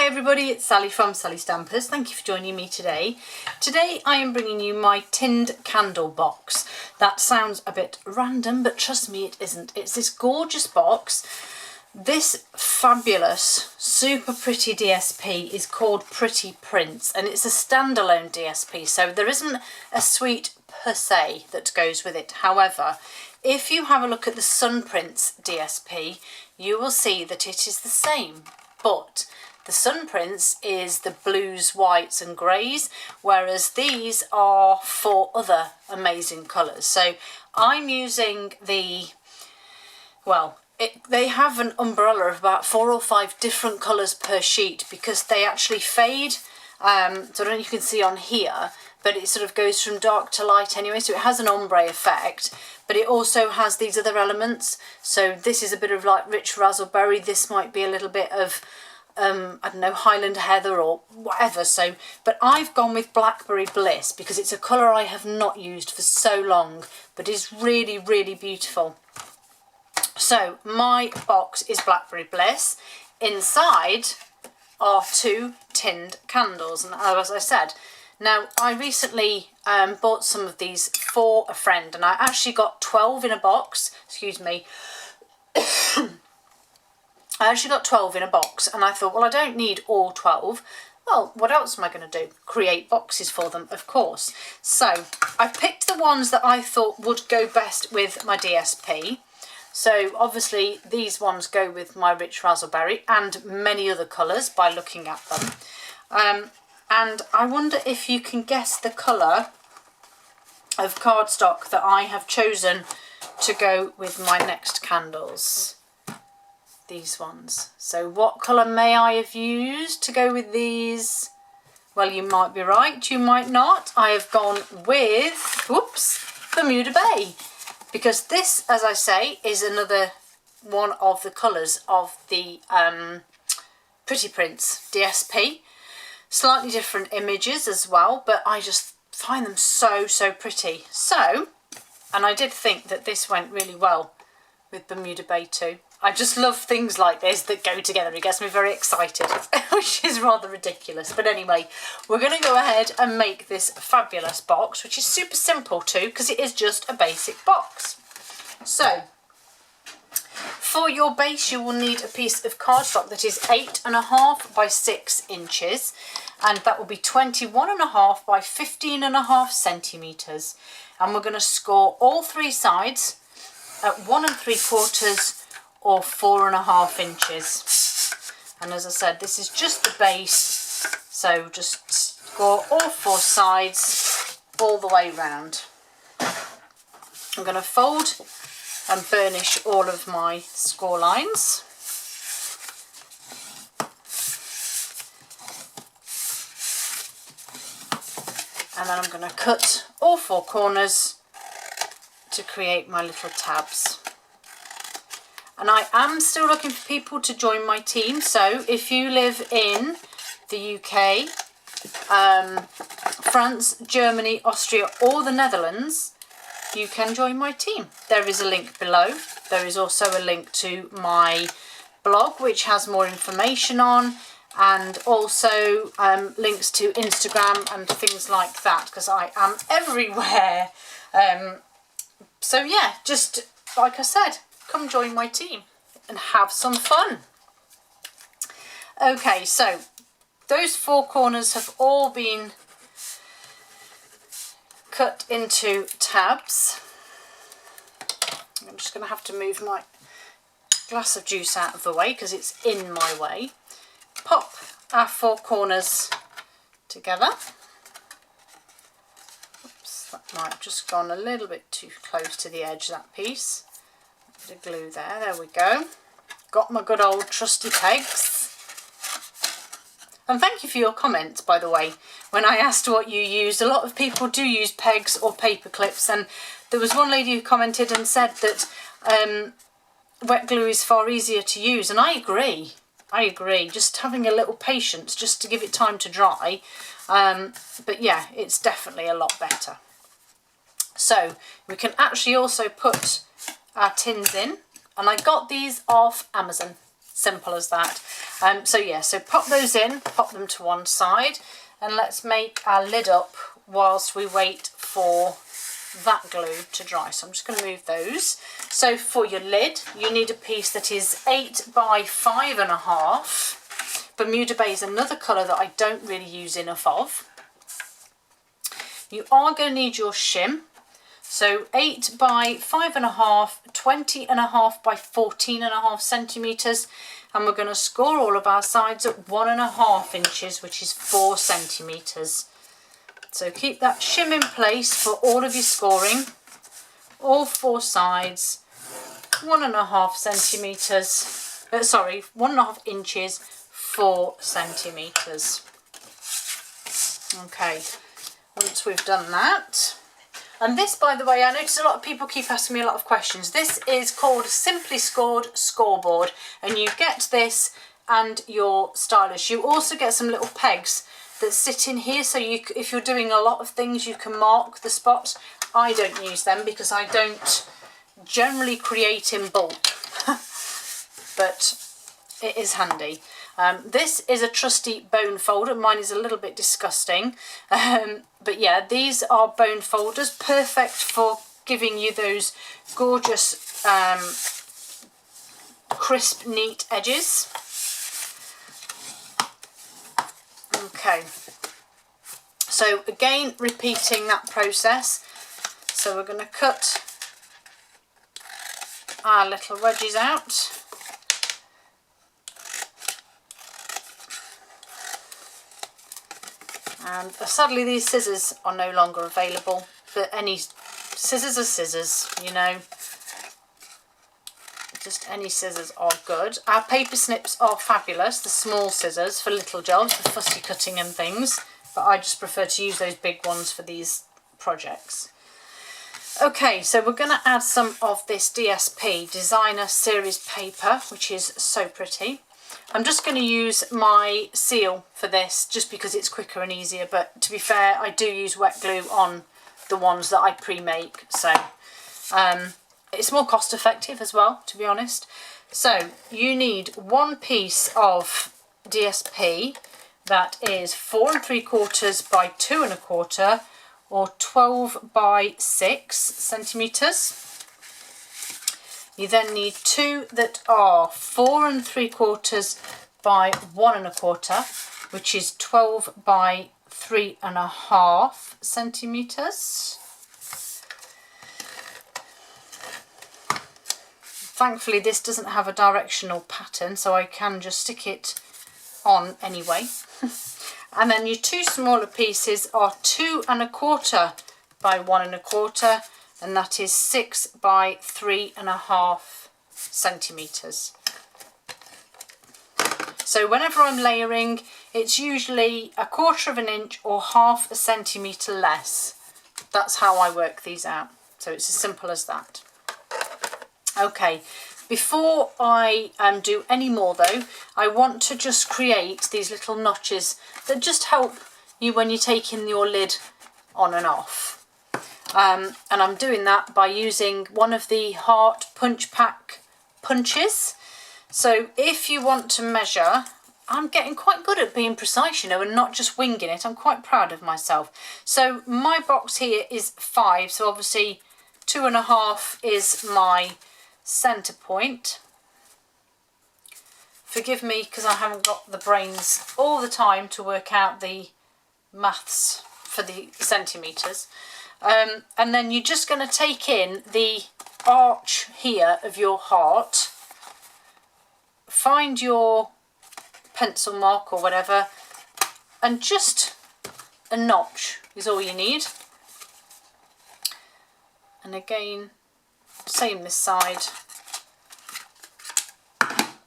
Hi everybody, it's Sally from Sallystampers. Thank you for joining me today. Today I am bringing you my tinned candle box. That sounds a bit random, but trust me it isn't. It's this gorgeous box. This fabulous, super pretty DSP is called Pretty Prints, and it's a standalone DSP, so there isn't a suite per se that goes with it. However, if you have a look at the Sun Prints DSP, you will see that it is the same, but the Sun Prints is the blues, whites and greys, whereas these are 4 other amazing colours. So I'm using the, well, they have an umbrella of about 4 or 5 different colours per sheet because they actually fade. So I don't know if you can see on here, but it sort of goes from dark to light anyway, so it has an ombre effect, but it also has these other elements. So this is a bit of like rich raspberry, this might be a little bit of I don't know, Highland Heather or whatever. So, but I've gone with Blackberry Bliss because it's a colour I have not used for so long, but is really, really beautiful. So my box is Blackberry Bliss. Inside are 2 tinned candles, and as I said, now I recently bought some of these for a friend, and I actually got 12 in a box. Excuse me. I actually got 12 in a box, and I thought, well, I don't need all 12. Well, what else am I going to do? Create boxes for them, of course. So I picked the ones that I thought would go best with my DSP. So obviously these ones go with my rich raspberry and many other colours by looking at them. And I wonder if you can guess the colour of cardstock that I have chosen to go with my next candles. These ones. So what colour may I have used to go with these? Well, you might be right, you might not. I have gone with, whoops, Bermuda Bay, because this, as I say, is another one of the colours of the Pretty Prints DSP. Slightly different images as well, but I just find them so, so pretty. So, and I did think that this went really well with Bermuda Bay too. I just love things like this that go together. It gets me very excited, which is rather ridiculous. But anyway, we're going to go ahead and make this fabulous box, which is super simple too, because it is just a basic box. So, for your base, you will need a piece of cardstock that is 8.5 by 6 inches, and that will be 21.5 by 15.5 centimetres. And we're going to score all 3 sides at 1 3/4 or 4.5 inches. And as I said, this is just the base, so just score all 4 sides all the way round. I'm going to fold and burnish all of my score lines. And then I'm going to cut all 4 corners to create my little tabs. And I am still looking for people to join my team, so if you live in the UK, France, Germany, Austria or the Netherlands, you can join my team. There is a link below. There is also a link to my blog which has more information on, and also links to Instagram and things like that, because I am everywhere. So yeah, just like I said, come join my team and have some fun. Okay, so those 4 corners have all been cut into tabs. I'm just going to have to move my glass of juice out of the way because it's in my way. Pop our 4 corners together. Oops, that might have just gone a little bit too close to the edge, that piece. Bit of glue there we go. Got my good old trusty pegs. And thank you for your comments, by the way. When I asked what you used, a lot of people do use pegs or paper clips, and there was one lady who commented and said that wet glue is far easier to use, and I agree. I agree, just having a little patience just to give it time to dry. But yeah, it's definitely a lot better. So we can actually also put our tins in, and I got these off Amazon. Simple as that. So yeah, so pop those in, pop them to one side, and let's make our lid up whilst we wait for that glue to dry. So I'm just going to move those. So for your lid, you need a piece that is 8 by 5.5. Bermuda Bay is another colour that I don't really use enough of. You are going to need your shim. So 8 by 5.5, 20.5 by 14.5 centimetres, and we're going to score all of our sides at 1.5 inches, which is 4 centimetres. So keep that shim in place for all of your scoring, all 4 sides, 1.5 centimetres, 1.5 inches, 4 centimetres. Okay, once we've done that. And this, by the way, I notice a lot of people keep asking me a lot of questions. This is called Simply Scored Scoreboard, and you get this and your stylus. You also get some little pegs that sit in here, so you, if you're doing a lot of things, you can mark the spots. I don't use them because I don't generally create in bulk, but it is handy. This is a trusty bone folder. Mine is a little bit disgusting, but yeah, these are bone folders, perfect for giving you those gorgeous crisp, neat edges. Okay, so again, repeating that process. So we're going to cut our little wedges out. And sadly these scissors are no longer available, but any scissors are scissors, you know. Just any scissors are good. Our paper snips are fabulous, the small scissors for little jobs, for fussy cutting and things, but I just prefer to use those big ones for these projects. Okay, so we're going to add some of this DSP, Designer Series paper, which is so pretty. I'm just going to use my seal for this just because it's quicker and easier, but to be fair, I do use wet glue on the ones that I pre-make, so it's more cost effective as well, to be honest. So you need one piece of DSP that is 4 3/4 by 2 1/4 or 12 by 6 centimetres. You then need 2 that are 4 3/4 by 1 1/4, which is 12 by 3.5 centimetres. Thankfully this doesn't have a directional pattern, so I can just stick it on anyway. And then your 2 smaller pieces are 2 1/4 by 1 1/4, and that is 6 by 3.5 centimetres. So whenever I'm layering, it's usually 1/4 inch or 1/2 centimetre less. That's how I work these out. So it's as simple as that. Okay, before I do any more though, I want to just create these little notches that just help you when you're taking your lid on and off. And I'm doing that by using one of the Heart Punch Pack punches. So if you want to measure, I'm getting quite good at being precise, you know, and not just winging it. I'm quite proud of myself. So my box here is 5, so obviously 2.5 is my centre point. Forgive me because I haven't got the brains all the time to work out the maths for the centimetres. And then you're just going to take in the arch here of your heart, find your pencil mark or whatever, and just a notch is all you need. And again, same this side.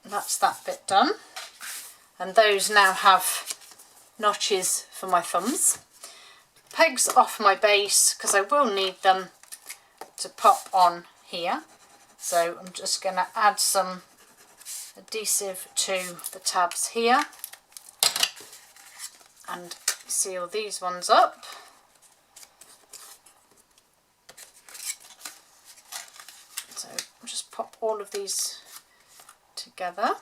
That's that bit done. And those now have notches for my thumbs. Pegs off my base because I will need them to pop on here. So I'm just going to add some adhesive to the tabs here and seal these ones up. So just pop all of these together.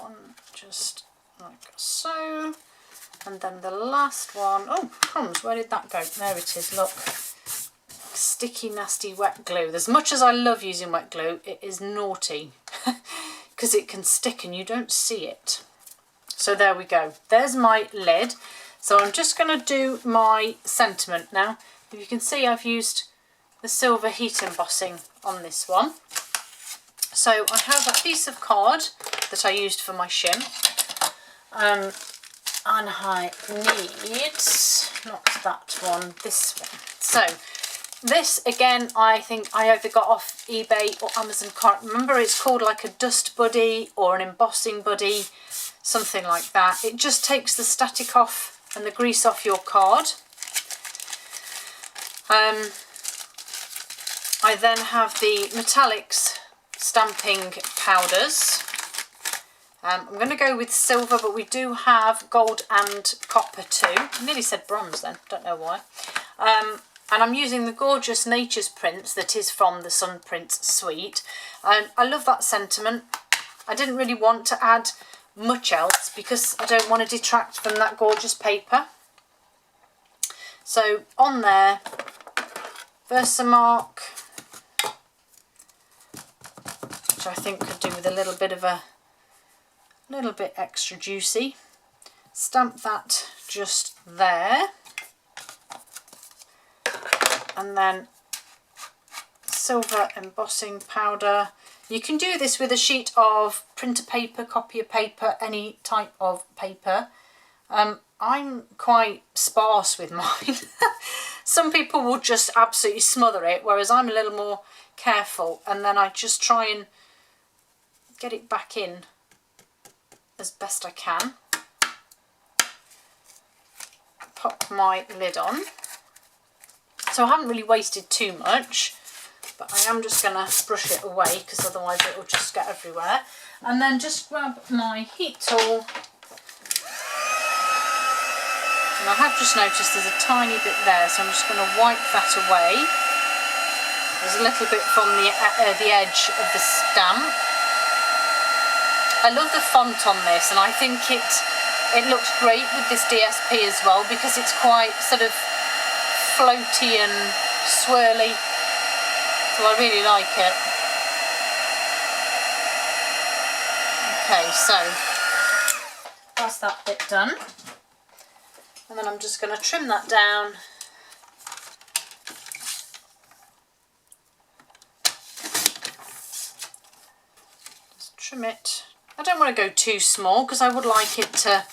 one just like so. And then the last one, oh crumbs, where did that go? There it is, look. Sticky, nasty wet glue. As much as I love using wet glue, it is naughty because it can stick and you don't see it. So there we go. There's my lid. So I'm just going to do my sentiment now. If you can see, I've used the silver heat embossing on this one. So I have a piece of card that I used for my shim. And I need, not that one, this one. So this, again, I think I either got off eBay or Amazon, can't remember. It's called like a dust buddy or an embossing buddy, something like that. It just takes the static off and the grease off your card. I then have the metallics stamping powders. I'm going to go with silver, but we do have gold and copper too. I nearly said bronze then, don't know why. And I'm using the gorgeous Nature's Prints that is from the Sun Prints suite. And I love that sentiment. I didn't really want to add much else because I don't want to detract from that gorgeous paper. So on there, Versamark, which I think could do with a little bit of a little bit extra juicy. Stamp that just there. And then silver embossing powder. You can do this with a sheet of printer paper, copier paper, any type of paper. I'm quite sparse with mine. Some people will just absolutely smother it, whereas I'm a little more careful, and then I just try and get it back in as best I can. Pop my lid on. So I haven't really wasted too much, but I am just going to brush it away because otherwise it will just get everywhere. And then just grab my heat tool. And I have just noticed there's a tiny bit there, so I'm just going to wipe that away. There's a little bit from the edge of the stamp. I love the font on this, and I think it looks great with this DSP as well because it's quite sort of floaty and swirly, so I really like it. Okay, so that's that bit done, and then I'm just going to trim that down. Just trim it. I don't want to go too small because I would like it to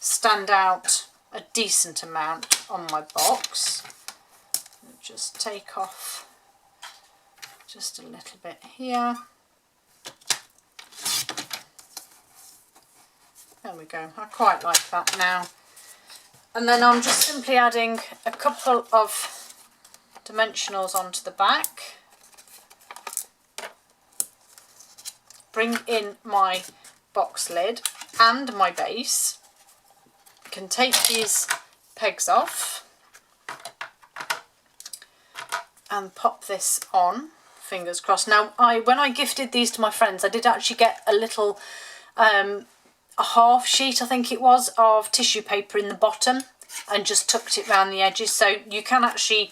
stand out a decent amount on my box. Just take off just a little bit here. There we go. I quite like that now. And then I'm just simply adding a couple of dimensionals onto the back. Bring in my box lid and my base. I can take these pegs off and pop this on, fingers crossed. Now, when I gifted these to my friends, I did actually get a little, a half sheet, I think it was, of tissue paper in the bottom and just tucked it around the edges. So you can actually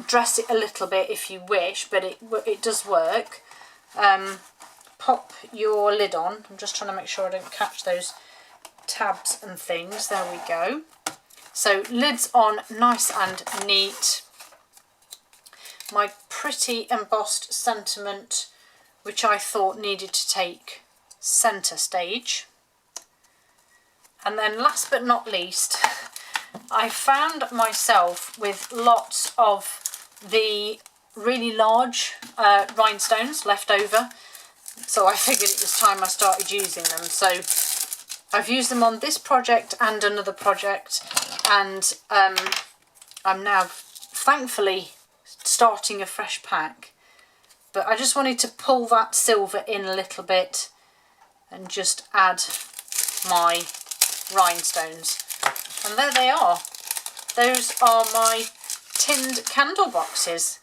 dress it a little bit if you wish, but it does work. Pop your lid on. I'm just trying to make sure I don't catch those tabs and things. There we go. So lid's on, nice and neat. My pretty embossed sentiment, which I thought needed to take centre stage. And then last but not least, I found myself with lots of the really large rhinestones left over, so I figured it was time I started using them. So I've used them on this project and another project, and I'm now thankfully starting a fresh pack, but I just wanted to pull that silver in a little bit and just add my rhinestones, and there they are. Those are my tinned candle boxes.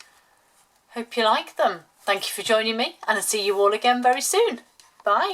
Hope you like them. Thank you for joining me, and I'll see you all again very soon. Bye.